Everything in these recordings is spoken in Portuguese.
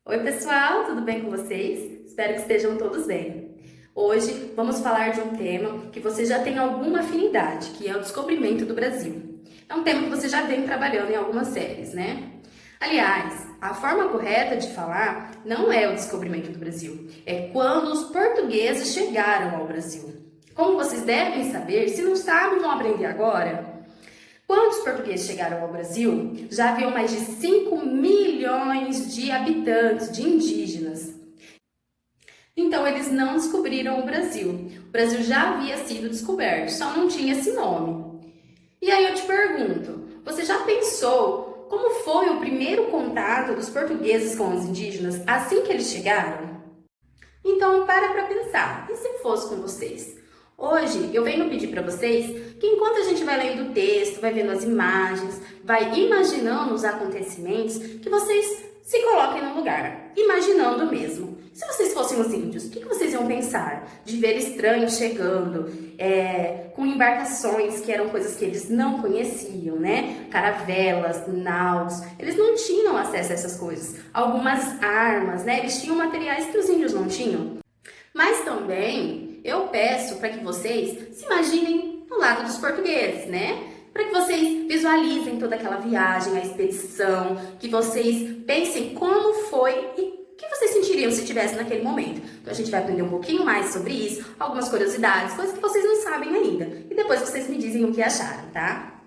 Oi, pessoal, tudo bem com vocês? Espero que estejam todos bem. Hoje vamos falar de um tema que você já tem alguma afinidade, que é o descobrimento do Brasil. É um tema que você já vem trabalhando em algumas séries, né? Aliás, a forma correta de falar não é o descobrimento do Brasil, é quando os portugueses chegaram ao Brasil. Como vocês devem saber, se não sabem, vão aprender agora. Quando os portugueses chegaram ao Brasil, já haviam mais de 5 milhões de habitantes, de indígenas. Então, eles não descobriram o Brasil. O Brasil já havia sido descoberto, só não tinha esse nome. E aí eu te pergunto, você já pensou como foi o primeiro contato dos portugueses com os indígenas assim que eles chegaram? Então, para pensar. E se fosse com vocês? Hoje eu venho pedir para vocês que enquanto a gente vai lendo o texto, vai vendo as imagens, vai imaginando os acontecimentos, que vocês se coloquem no lugar, imaginando mesmo. Se vocês fossem os índios, o que vocês iam pensar de ver estranhos chegando, com embarcações que eram coisas que eles não conheciam, né? Caravelas, naus, eles não tinham acesso a essas coisas. Algumas armas, né? Eles tinham materiais que os índios não tinham. Mas também eu peço para que vocês se imaginem no lado dos portugueses, né? Para que vocês visualizem toda aquela viagem, a expedição, que vocês pensem como foi e o que vocês sentiriam se estivesse naquele momento. Então a gente vai aprender um pouquinho mais sobre isso, algumas curiosidades, coisas que vocês não sabem ainda. E depois vocês me dizem o que acharam, tá?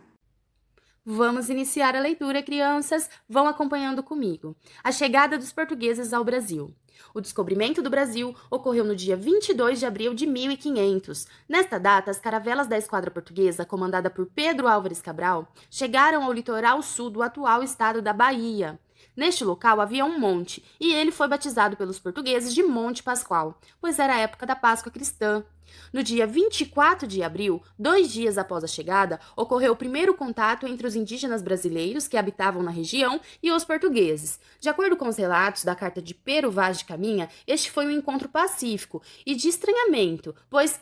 Vamos iniciar a leitura, crianças. Vão acompanhando comigo. A chegada dos portugueses ao Brasil. O descobrimento do Brasil ocorreu no dia 22 de abril de 1500. Nesta data, as caravelas da esquadra portuguesa, comandada por Pedro Álvares Cabral, chegaram ao litoral sul do atual estado da Bahia. Neste local havia um monte, e ele foi batizado pelos portugueses de Monte Pascoal, pois era a época da Páscoa cristã. No dia 24 de abril, 2 dias após a chegada, ocorreu o primeiro contato entre os indígenas brasileiros que habitavam na região e os portugueses. De acordo com os relatos da carta de Pero Vaz de Caminha, este foi um encontro pacífico e de estranhamento, pois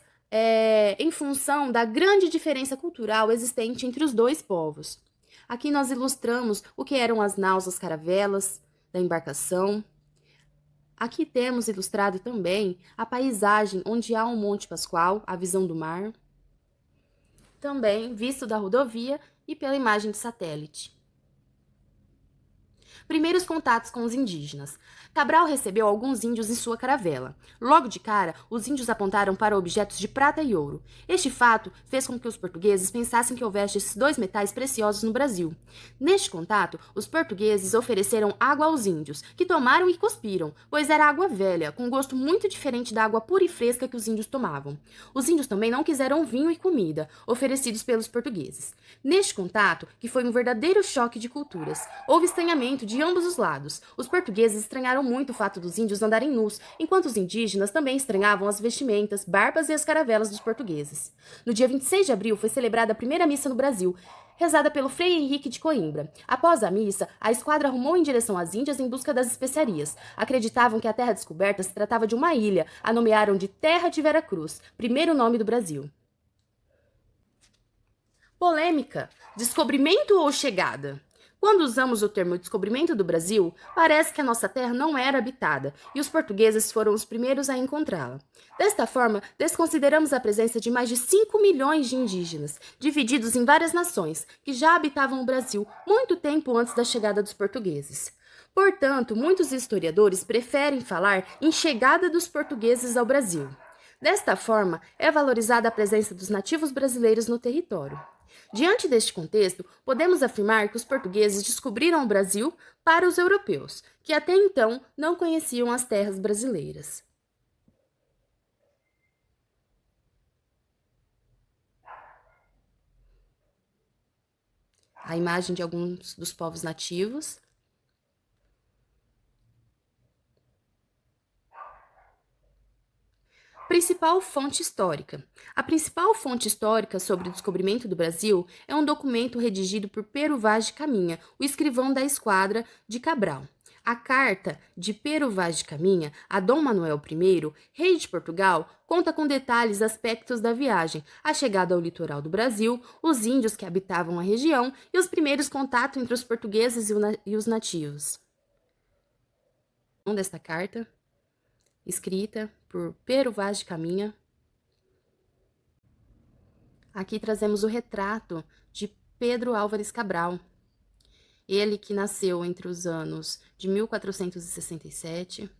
em função da grande diferença cultural existente entre os dois povos. Aqui nós ilustramos o que eram as naus, as caravelas da embarcação. Aqui temos ilustrado também a paisagem onde há um Monte Pascoal, a visão do mar, também visto da rodovia e pela imagem de satélite. Primeiros contatos com os indígenas. Cabral recebeu alguns índios em sua caravela. Logo de cara, os índios apontaram para objetos de prata e ouro. Este fato fez com que os portugueses pensassem que houvesse esses dois metais preciosos no Brasil. Neste contato, os portugueses ofereceram água aos índios, que tomaram e cuspiram, pois era água velha, com gosto muito diferente da água pura e fresca que os índios tomavam. Os índios também não quiseram vinho e comida, oferecidos pelos portugueses. Neste contato, que foi um verdadeiro choque de culturas, houve estranhamento de ambos os lados. Os portugueses estranharam muito o fato dos índios andarem nus, enquanto os indígenas também estranhavam as vestimentas, barbas e as caravelas dos portugueses. No dia 26 de abril foi celebrada a primeira missa no Brasil, rezada pelo Frei Henrique de Coimbra. Após a missa, a esquadra rumou em direção às Índias em busca das especiarias. Acreditavam que a terra descoberta se tratava de uma ilha, a nomearam de Terra de Vera Cruz, primeiro nome do Brasil. Polêmica: descobrimento ou chegada? Quando usamos o termo descobrimento do Brasil, parece que a nossa terra não era habitada e os portugueses foram os primeiros a encontrá-la. Desta forma, desconsideramos a presença de mais de 5 milhões de indígenas, divididos em várias nações, que já habitavam o Brasil muito tempo antes da chegada dos portugueses. Portanto, muitos historiadores preferem falar em chegada dos portugueses ao Brasil. Desta forma, é valorizada a presença dos nativos brasileiros no território. Diante deste contexto, podemos afirmar que os portugueses descobriram o Brasil para os europeus, que até então não conheciam as terras brasileiras. A imagem de alguns dos povos nativos. Principal fonte histórica. A principal fonte histórica sobre o descobrimento do Brasil é um documento redigido por Pero Vaz de Caminha, o escrivão da esquadra de Cabral. A carta de Pero Vaz de Caminha a Dom Manuel I, rei de Portugal, conta com detalhes aspectos da viagem, a chegada ao litoral do Brasil, os índios que habitavam a região e os primeiros contatos entre os portugueses e os nativos. desta carta, escrita por Pero Vaz de Caminha. Aqui trazemos o retrato de Pedro Álvares Cabral, ele que nasceu entre os anos de 1467.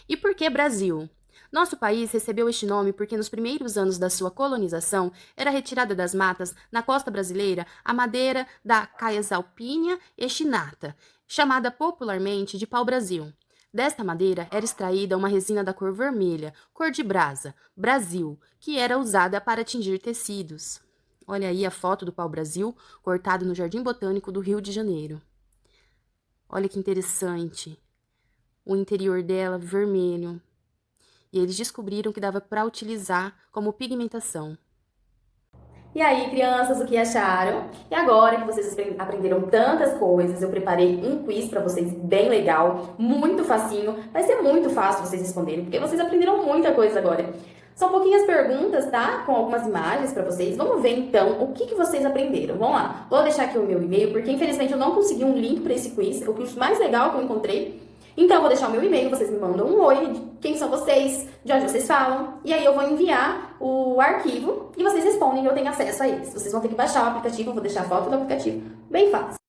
E por que Brasil? Nosso país recebeu este nome porque nos primeiros anos da sua colonização era retirada das matas, na costa brasileira, a madeira da Caesalpínia echinata, chamada popularmente de pau-brasil. Desta madeira era extraída uma resina da cor vermelha, cor de brasa, Brasil, que era usada para tingir tecidos. Olha aí a foto do pau-brasil cortado no Jardim Botânico do Rio de Janeiro. Olha que interessante. O interior dela vermelho. E eles descobriram que dava para utilizar como pigmentação. E aí, crianças, o que acharam? E agora que vocês aprenderam tantas coisas, eu preparei um quiz para vocês bem legal, muito facinho. Vai ser muito fácil vocês responderem, porque vocês aprenderam muita coisa agora. São pouquinhas perguntas, tá? Com algumas imagens para vocês. Vamos ver, então, o que vocês aprenderam. Vamos lá. Vou deixar aqui o meu e-mail, porque infelizmente eu não consegui um link para esse quiz. O quiz mais legal que eu encontrei. Então, eu vou deixar o meu e-mail, vocês me mandam um oi, de quem são vocês, de onde vocês falam. E aí eu vou enviar o arquivo e vocês respondem e eu tenho acesso a eles. Vocês vão ter que baixar o aplicativo, eu vou deixar a foto do aplicativo. Bem fácil.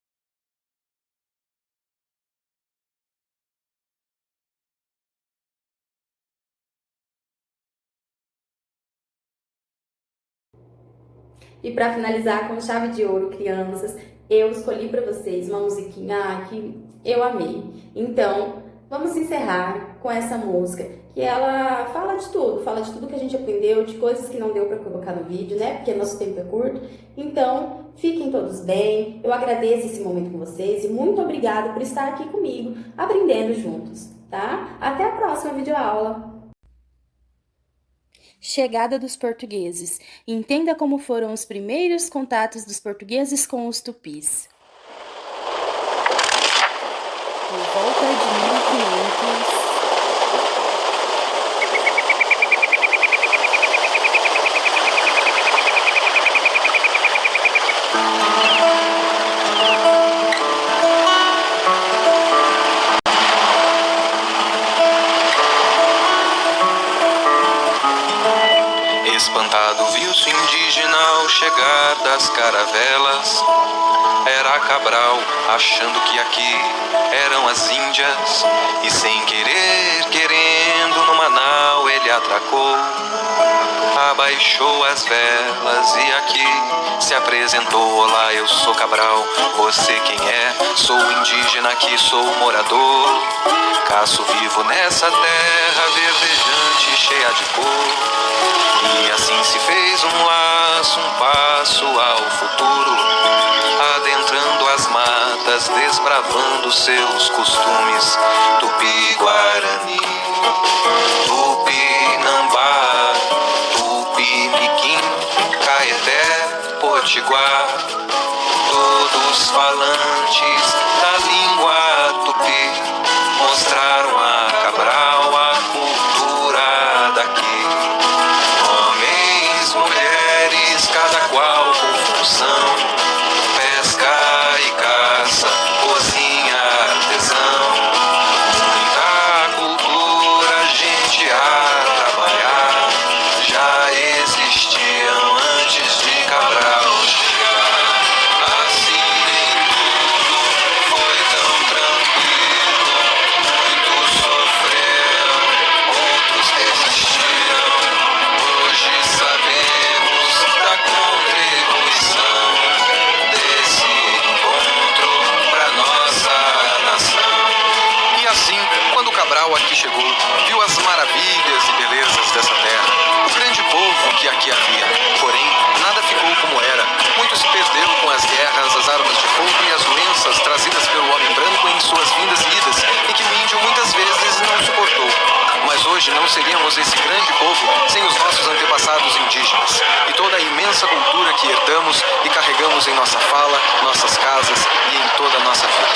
E para finalizar com chave de ouro, crianças, eu escolhi para vocês uma musiquinha que eu amei. Então, vamos encerrar com essa música, que ela fala de tudo que a gente aprendeu, de coisas que não deu para colocar no vídeo, né? Porque nosso tempo é curto. Então, fiquem todos bem. Eu agradeço esse momento com vocês e muito obrigada por estar aqui comigo, aprendendo juntos, tá? Até a próxima videoaula. Chegada dos portugueses. Entenda como foram os primeiros contatos dos portugueses com os tupis. Por volta de 1500... Espantado viu-se indígena ao chegar das caravelas. Era Cabral, achando que aqui eram as Índias. E sem querer, querendo, no Manaus ele atracou. Abaixou as velas e aqui se apresentou. Olá, eu sou Cabral, você quem é? Sou indígena aqui, sou morador. Caço vivo nessa terra verdejante, cheia de cor. E assim se fez um laço, um passo ao futuro, adentrando as matas, desbravando seus costumes. Tupi-Guarani, Tupinambá, Tupi-Miquim, Caeté, Potiguar, todos falantes da língua tupi, mostraram a Cabral a cultura daqui. Mulheres, cada qual com função, pesca e caça, cozinha, artesão, muita cultura, gente a trabalhar, já existiam antes de Cabral chegar. Assim nem tudo foi tão tranquilo, muitos sofreram, outros resistiram. Hoje sabemos da contribuição desse encontro pra nossa nação. E assim, quando Cabral aqui chegou, viu as maravilhas e belezas dessa terra, o grande povo que aqui havia. Porém, nada ficou como era. Muito se perdeu com as guerras, as armas de fogo e as doenças trazidas pelo homem branco em suas vindas e idas, e que o índio muitas vezes não suportou. Mas hoje não seríamos esse grande povo sem os nossos antepassados indígenas e toda a imensa cultura que herdamos e carregamos em nossa fala, nossas casas e em toda a nossa vida.